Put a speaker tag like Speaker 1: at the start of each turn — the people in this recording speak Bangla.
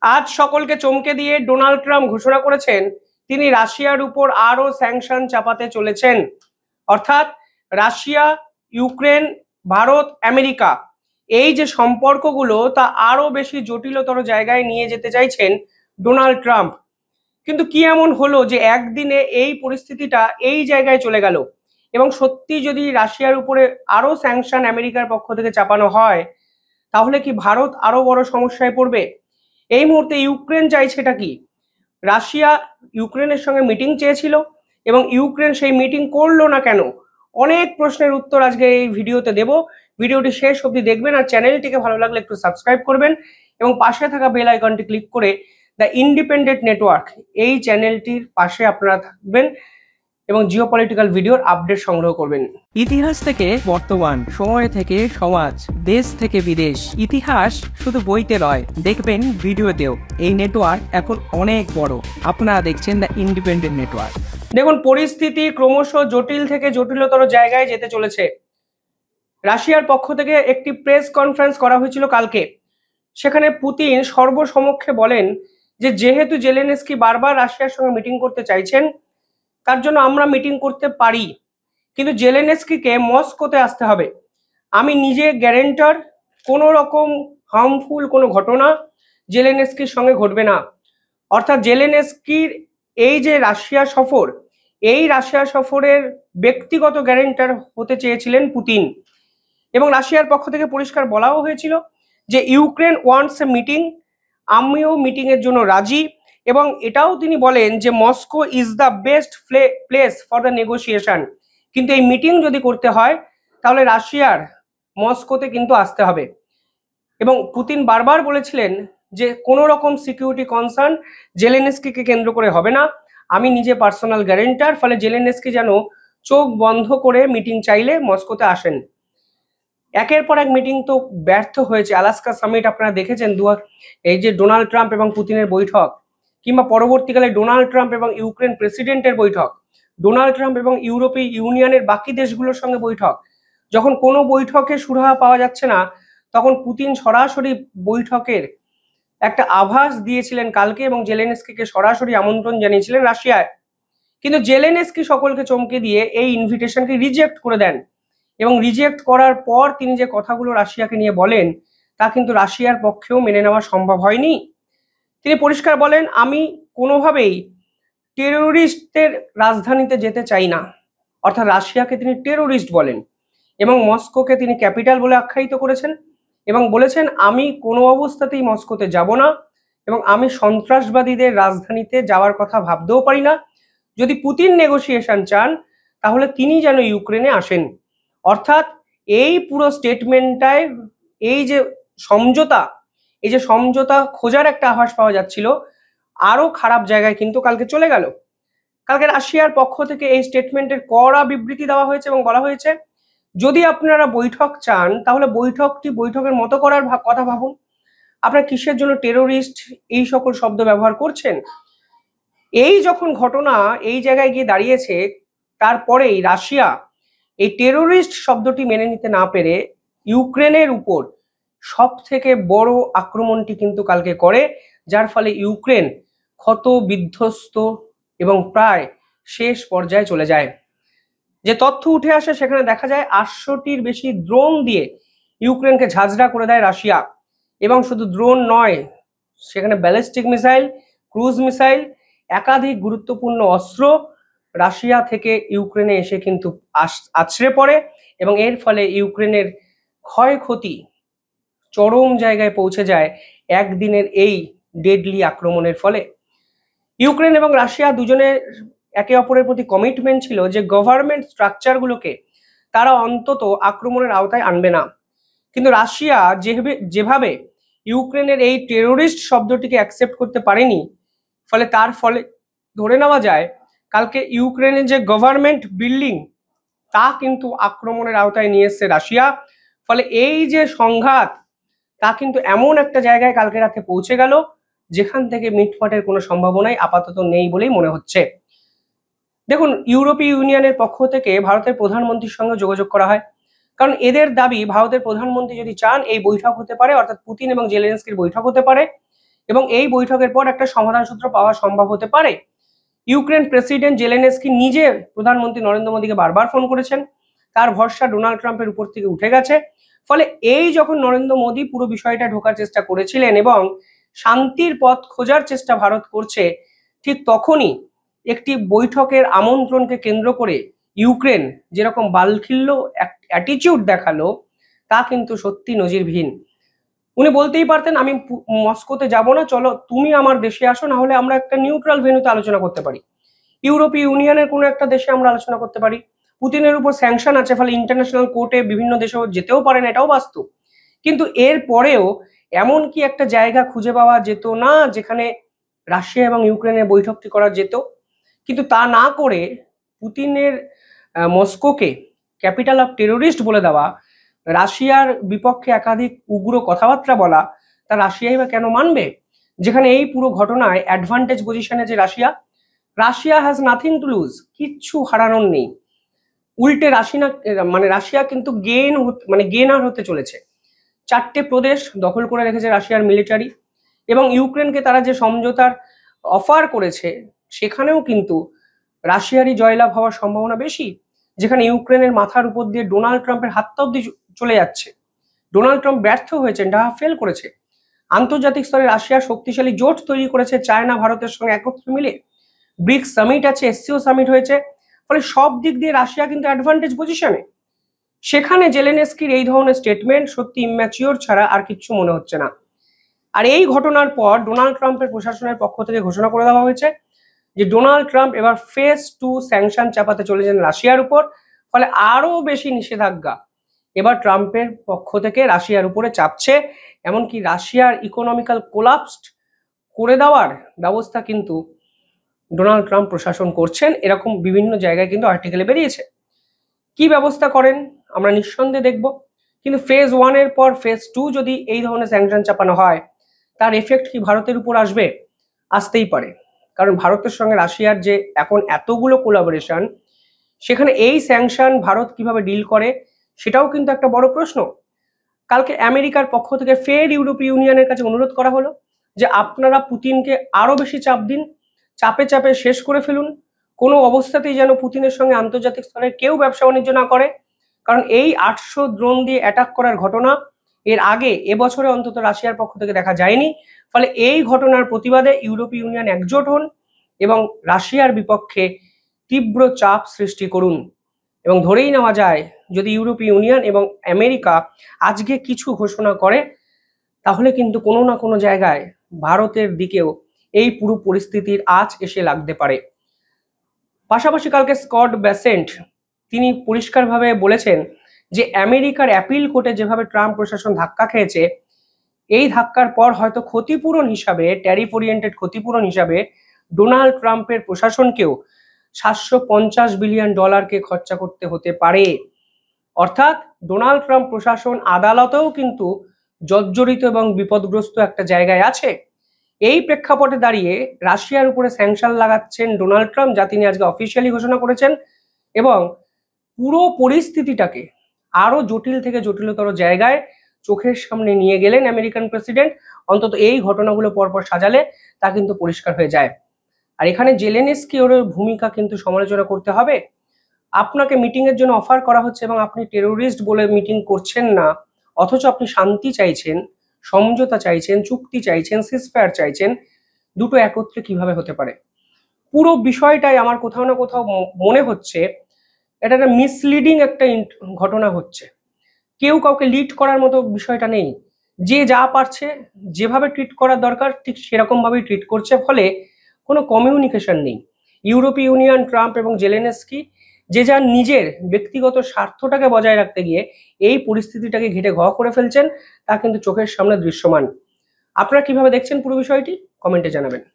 Speaker 1: আজ সকলকে চমকে দিয়ে ডোনাল্ড ট্রাম্প ঘোষণা করেছেন তিনি রাশিয়ার উপর আরো স্যাংশন চাপাতে চলেছেন। অর্থাৎ রাশিয়া, ইউক্রেন, ভারত, আমেরিকা এই যে সম্পর্কগুলো তা আরো বেশি জটিলতর জায়গায় নিয়ে যেতে চাইছেন ডোনাল্ড ট্রাম্প। কিন্তু কি এমন হলো যে একদিনে এই পরিস্থিতিটা এই জায়গায় চলে গেল? এবং সত্যি যদি রাশিয়ার উপরে আরো স্যাংশন আমেরিকার পক্ষ থেকে চাপানো হয়, তাহলে কি ভারত আরো বড় সমস্যায় পড়বে? এই মুহূর্তে ইউক্রেন চাইছে এটা কি? রাশিয়া ইউক্রেনের সঙ্গে মিটিং চেয়েছিল এবং ইউক্রেন সেই মিটিং করলো না কেন? অনেক প্রশ্নের উত্তর আজকে এই ভিডিওতে দেব। ভিডিওটি শেষ অবধি দেখবেন আর চ্যানেলটিকে ভালো লাগলে একটু সাবস্ক্রাইব করবেন এবং পাশে থাকা বেল আইকনটি ক্লিক করে দ্য ইন্ডিপেন্ডেন্ট নেটওয়ার্ক এই চ্যানেলটির পাশে আপনারা থাকবেন এবং জিওপলিটিক্যাল ভিডিওর আপডেট সংগ্রহ করবেন।
Speaker 2: ইতিহাস থেকে বর্তমান, সময় থেকে সমাজ, দেশ থেকে বিদেশ, ইতিহাস শুধু বইতে নয়, দেখবেন ভিডিওতেও। এই নেটওয়ার্ক এখন অনেক বড়। আপনারা দেখছেন দ্য ইন্ডিপেন্ডেন্ট নেটওয়ার্ক।
Speaker 1: দেখুন, পরিস্থিতি ক্রমশ জটিল থেকে জটিলতর জায়গায় যেতে চলেছে। রাশিয়ার পক্ষ থেকে একটি প্রেস কনফারেন্স করা হয়েছিল কালকে। সেখানে পুতিন সর্বসমক্ষে বলেন যে যেহেতু জেলেনস্কি বারবার রাশিয়ার সঙ্গে মিটিং করতে চাইছেন, তার জন্য আমরা মিটিং করতে পারি, কিন্তু জেলেনস্কিকে মস্কোতে আসতে হবে। আমি নিজে গ্যারেন্টার, কোনো রকম হার্মফুল কোনো ঘটনা জেলেনস্কির সঙ্গে ঘটবে না। অর্থাৎ জেলেনস্কির এই যে রাশিয়া সফর, এই রাশিয়া সফরের ব্যক্তিগত গ্যারেন্টার হতে চেয়েছিলেন পুতিন। এবং রাশিয়ার পক্ষ থেকে পরিষ্কার বলাও হয়েছিল যে ইউক্রেন ওয়ান্টস এ মিটিং, আমিও মিটিং এর জন্য রাজি। এবং এটাও তিনি বলেন যে Moscow is the best place for the negotiation. কিন্তু এই মিটিং যদি করতে হয় তাহলে রাশিয়ার মস্কোতে কিন্তু আসতে হবে। এবং পুতিন বারবার বলেছিলেন যে কোনো রকম সিকিউরিটি কনসার্ন জেলেনস্কিকে কেন্দ্র করে হবে না, আমি নিজে পার্সোনাল গ্যারেন্টার, ফলে জেলেনস্কি যেন চোখ বন্ধ করে মিটিং চাইলে মস্কোতে আসেন। একের পর এক মিটিং তো ব্যর্থ হয়েছে। আলাস্কা সামিট আপনারা দেখেছেন, এই যে ডোনাল্ড ট্রাম্প এবং পুতিনের বৈঠক, কিংবা পরবর্তীকালে ডোনাল্ড ট্রাম্প এবং ইউক্রেন প্রেসিডেন্টের বৈঠক, ডোনাল্ড ট্রাম্প এবং ইউরোপীয় ইউনিয়নের বাকি দেশগুলোর সঙ্গে বৈঠক। যখন কোনো বৈঠকে সুরাহা পাওয়া যাচ্ছে না, তখন পুতিন সরাসরি বৈঠকের একটা আভাস দিয়েছিলেন কালকে এবং জেলেনস্কিকে সরাসরি আমন্ত্রণ জানিয়েছিলেন রাশিয়ায়। কিন্তু জেলেনস্কি সকলকে চমকে দিয়ে এই ইনভিটেশনকে রিজেক্ট করে দেন। এবং রিজেক্ট করার পর তিনি যে কথাগুলো রাশিয়াকে নিয়ে বলেন, তা কিন্তু রাশিয়ার পক্ষেও মেনে নেওয়া সম্ভব হয়নি। তিনি পরিষ্কার বলেন, আমি কোনোভাবেই টেরোরিস্টদের রাজধানীতে যেতে চাই না। অর্থাৎ রাশিয়াকে তিনি টেরোরিস্ট বলেন এবং মস্কোকে তিনি ক্যাপিটাল বলে আখ্যায়িত করেছেন এবং বলেছেন আমি কোনো অবস্থাতেই মস্কোতে যাব না এবং আমি সন্ত্রাসবাদীদের রাজধানীতে যাওয়ার কথা ভাবতেও পারি না। যদি পুতিন নেগোসিয়েশন চান তাহলে তিনি যেন ইউক্রেনে আসেন। অর্থাৎ এই পুরো স্টেটমেন্টটায় এই যে সমঝোতা খোঁজার একটা আভাস পাওয়া যাচ্ছিল, আরো খারাপ জায়গায় কিন্তু কালকে চলে গেল। কালকে রাশিয়ার পক্ষ থেকে এই স্টেটমেন্টের কড়া বিবৃতি দেওয়া হয়েছে এবং বলা হয়েছে যদি আপনারা বৈঠক চান তাহলে বৈঠকের মতো করার কথা ভাবুন। আপনারা কিসের জন্য টেরোরিস্ট এই সকল শব্দ ব্যবহার করছেন? এই যখন ঘটনা এই জায়গায় গিয়ে দাঁড়িয়েছে, তারপরেই রাশিয়া এই টেরোরিস্ট শব্দটি মেনে নিতে না পেরে ইউক্রেনের উপর সব থেকে বড় আক্রমণটি কিন্তু কালকে করে, যার ফলে ইউক্রেন ক্ষত বিধ্বস্ত এবং প্রায় শেষ পর্যায়ে চলে যায়। যে তথ্য উঠে আসে সেখানে দেখা যায় 800টির বেশি ড্রোন দিয়ে ইউক্রেনকে ঝাঁঝরা করে দেয় রাশিয়া। এবং শুধু ড্রোন নয়, সেখানে ব্যালিস্টিক মিসাইল, ক্রুজ মিসাইল, একাধিক গুরুত্বপূর্ণ অস্ত্র রাশিয়া থেকে ইউক্রেনে এসে কিন্তু আছড়ে পড়ে এবং এর ফলে ইউক্রেনের ক্ষয়ক্ষতি চরম জায়গায় পৌঁছে যায় একদিনের এই ডেডলি আক্রমণের ফলে। ইউক্রেন এবং রাশিয়া দুজনের একে অপরের প্রতি কমিটমেন্ট ছিল যে গভর্নমেন্ট স্ট্রাকচারগুলোকে তারা অন্তত আক্রমণের আওতায় আনবে না। কিন্তু রাশিয়া যেভাবে ইউক্রেনের এই টেরোরিস্ট শব্দটিকে অ্যাকসেপ্ট করতে পারেনি, তার ফলে ধরে নেওয়া যায় কালকে ইউক্রেনের যে গভর্নমেন্ট বিল্ডিং তা কিন্তু আক্রমণের আওতায় নিয়ে এসছে রাশিয়া। ফলে এই যে সংঘাত তা কিন্তু এমন একটা জায়গায় কালকে রাতে পৌঁছে গেল যেখান থেকে মিটমাটের কোনো সম্ভাবনাই আপাতত নেই বলেই মনে হচ্ছে। দেখুন, ইউরোপীয় ইউনিয়নের পক্ষ থেকে ভারতের প্রধানমন্ত্রীর সঙ্গে যোগাযোগ করা হয়, কারণ এদের দাবি ভারতের প্রধানমন্ত্রী যদি চান এই বৈঠক হতে পারে, অর্থাৎ পুতিন এবং জেলেনস্কির বৈঠক হতে পারে এবং এই বৈঠকের পর একটা সমাধান সূত্র পাওয়া সম্ভব হতে পারে। ইউক্রেন প্রেসিডেন্ট জেলেনস্কি নিজে প্রধানমন্ত্রী নরেন্দ্র মোদীকে বারবার ফোন করেছেন, তার ভরসা ডোনাল্ড ট্রাম্পের উপর থেকে উঠে গেছে। ফলে এই যখন নরেন্দ্র মোদী পুরো বিষয়টা ঢোকার চেষ্টা করেছিলেন এবং শান্তির পথ খোঁজার চেষ্টা ভারত করছে, ঠিক তখনই একটি বৈঠকের আমন্ত্রণকে কেন্দ্র করে ইউক্রেন যেরকম বালখিল্য অ্যাটিটিউড দেখালো, তা কিন্তু সত্যি নজিরবিহীন। উনি বলতেই পারতেন, আমি মস্কোতে যাব না, চলো তুমি আমার দেশে আসো, না হলে আমরা একটা নিউট্রাল ভেন্যুতে আলোচনা করতে পারি, ইউরোপীয় ইউনিয়নের কোনো একটা দেশে আমরা আলোচনা করতে পারি। পুতিনের উপর স্যাংশন আছে, ফলে ইন্টারন্যাশনাল কোর্টে বিভিন্ন দেশে যেতেও পারেন, এটাও বাস্তব। কিন্তু এর পরেও এমন কি একটা জায়গা খুঁজে পাওয়া যেত না যেখানে রাশিয়া এবং ইউক্রেনের বৈঠকটি করা যেত? কিন্তু তা না করে পুতিনের মস্কোকে ক্যাপিটাল অফ টেরোরিস্ট বলে দেওয়া, রাশিয়ার বিপক্ষে একাধিক উগ্র কথাবার্তা বলা, তা রাশিয়াই বা কেন মানবে? যেখানে এই পুরো ঘটনায় অ্যাডভান্টেজ পজিশনে যে Russia has nothing to lose, কিচ্ছু হারানোর নেই। উল্টে রাশিয়া কিন্তু গেনার হতে চলেছে। 4টে প্রদেশ দখল করে রেখেছে রাশিয়ার মিলিটারি, এবং ইউক্রেনকে তারা যে সমঝোতার অফার করেছে সেখানেও কিন্তু রাশিয়ারই জয়লাভ হওয়ার সম্ভাবনা বেশি, যেখানে ইউক্রেনের মাথার উপর দিয়ে ডোনাল্ড ট্রাম্পের হাতটা অব্দি চলে যাচ্ছে। ডোনাল্ড ট্রাম্প ব্যর্থ হয়েছেন, ফেল করেছে। আন্তর্জাতিক স্তরে রাশিয়া শক্তিশালী জোট তৈরি করেছে চায়না ভারতের সঙ্গে একত্রে মিলে। ব্রিক্স সামিট আছে, এসসিও সামিট হয়েছে, ফলে সব দিক দিয়ে রাশিয়া কিন্তু অ্যাডভান্টেজ পজিশনে। সেখানে জেলেনস্কির এই ধরনের স্টেটমেন্ট সত্যি ইম্যাচিওর ছাড়া আর কিচ্ছু মনে হচ্ছে না। আর এই ঘটনার পর ডোনাল্ড ট্রাম্পের প্রশাসনের পক্ষ থেকে ঘোষণা করে দেওয়া হয়েছে যে ডোনাল্ড ট্রাম্প এবার ফেজ 2 স্যাংশন চাপাতে চলেছেন রাশিয়ার উপর। ফলে আরো বেশি নিষেধাজ্ঞা এবার ট্রাম্পের পক্ষ থেকে রাশিয়ার উপরে চাপছে, এমনকি রাশিয়ার ইকোনমিক্যাল কোলাপসড করে দেওয়ার ব্যবস্থা কিন্তু ডোনাল্ড ট্রাম্প প্রশাসন করছেন, এরকম বিভিন্ন জায়গায় কিন্তু আর্টিকেলে বেরিয়েছে। কি ব্যবস্থা করেন আমরা নিঃসন্দেহে দেখব, কিন্তু ফেজ 1 এর পর ফেজ 2 যদি এই ধরনের স্যাংশন চাপানো হয়, তার এফেক্ট কি ভারতের উপর আসবে? আসতেই পারে, কারণ ভারতের সঙ্গে রাশিয়ার যে এখন এতগুলো কোলাবোরেশন, সেখানে এই স্যাংশন ভারত কিভাবে ডিল করে সেটাও কিন্তু একটা বড় প্রশ্ন। কালকে আমেরিকার পক্ষ থেকে ফের ইউরোপীয় ইউনিয়নের কাছে অনুরোধ করা হলো যে আপনারা পুতিনকে আরো বেশি চাপ দিন, চাপে চাপে শেষ করে ফেলুন, কোনো অবস্থাতেই যেন পুতিনের সঙ্গে আন্তর্জাতিক স্তরে কেউ ব্যবসা বাণিজ্য না করে। কারণ এই 800 ড্রোন দিয়ে অ্যাটাক করার ঘটনা এর আগে এবছরে অন্তত রাশিয়ার পক্ষ থেকে দেখা যায়নি। ফলে এই ঘটনার প্রতিবাদে ইউরোপীয় ইউনিয়ন একজোট হন এবং রাশিয়ার বিপক্ষে তীব্র চাপ সৃষ্টি করুন। এবং ধরেই নেওয়া যায়, যদি ইউরোপীয় ইউনিয়ন এবং আমেরিকা আজকে কিছু ঘোষণা করে, তাহলে কিন্তু কোনো না কোনো জায়গায় ভারতের দিকেও এই পুরো পরিস্থিতির আঁচ এসে লাগতে পারে। পাশাপাশি কালকে স্কট বেসেন্ট তিনি পরিষ্কারভাবে বলেছেন যে আমেরিকার অ্যাপিল কোর্টে যেভাবে ট্রাম্প প্রশাসন ধাক্কা খেয়েছে, এই ধাক্কার পর হয়তো ক্ষতিপূরণ হিসাবে, ট্যারিফ ওরিয়েন্টেড ক্ষতিপূরণ হিসাবে ডোনাল্ড ট্রাম্পের প্রশাসনকেও $750 বিলিয়ন খরচা করতে হতে পারে। অর্থাৎ ডোনাল্ড ট্রাম্প প্রশাসন আদালতেও কিন্তু জর্জরিত এবং বিপদগ্রস্ত একটা জায়গায় আছে। এই প্রেক্ষাপটে দাঁড়িয়ে রাশিয়ার উপরে স্যাংশন লাগাচ্ছেন ডোনাল্ড ট্রাম্প, যা তিনি আজকে অফিসিয়ালি ঘোষণা করেছেন, এবং পুরো পরিস্থিতিটাকে আরো জটিল থেকে জটিলতর জায়গায় চোখের সামনে নিয়ে গেলেন আমেরিকান প্রেসিডেন্ট। অন্তত এই ঘটনাগুলো পরপর সাজালে তা কিন্তু পরিষ্কার হয়ে যায়। আর এখানে জেলেনস্কি ওর ভূমিকা কিন্তু সমালোচনা করতে হবে। আপনাকে মিটিং এর জন্য অফার করা হচ্ছে এবং আপনি টেরোরিস্ট বলে মিটিং করছেন না, অথচ আপনি শান্তি চাইছেন, সমঝোতা চাইছেন, চুক্তি চাইছেন, সিজফায়ার চাইছেন, দুটো একত্রে কিভাবে হতে পারে? পুরো বিষয়টাই আমার কোথাও না কোথাও মনে হচ্ছে এটা একটা মিসলিডিং একটা ঘটনা হচ্ছে। কেউ কাউকে লিড করার মতো বিষয়টা নেই, যে যা পারছে যেভাবে ট্রিট করার দরকার ঠিক সেরকম ভাবেই ট্রিট করছে, ফলে কোনো কমিউনিকেশন নেই। ইউরোপীয় ইউনিয়ন, ট্রাম্প এবং জেলেনস্কি যে যার নিজের ব্যক্তিগত স্বার্থটাকে বজায় রাখতে গিয়ে এই পরিস্থিতিটাকে ঘেটে ঘ করে ফেলছেন, তা কিন্তু চোখের সামনে দৃশ্যমান। আপনারা কিভাবে দেখছেন পুরো বিষয়টি কমেন্টে জানাবেন।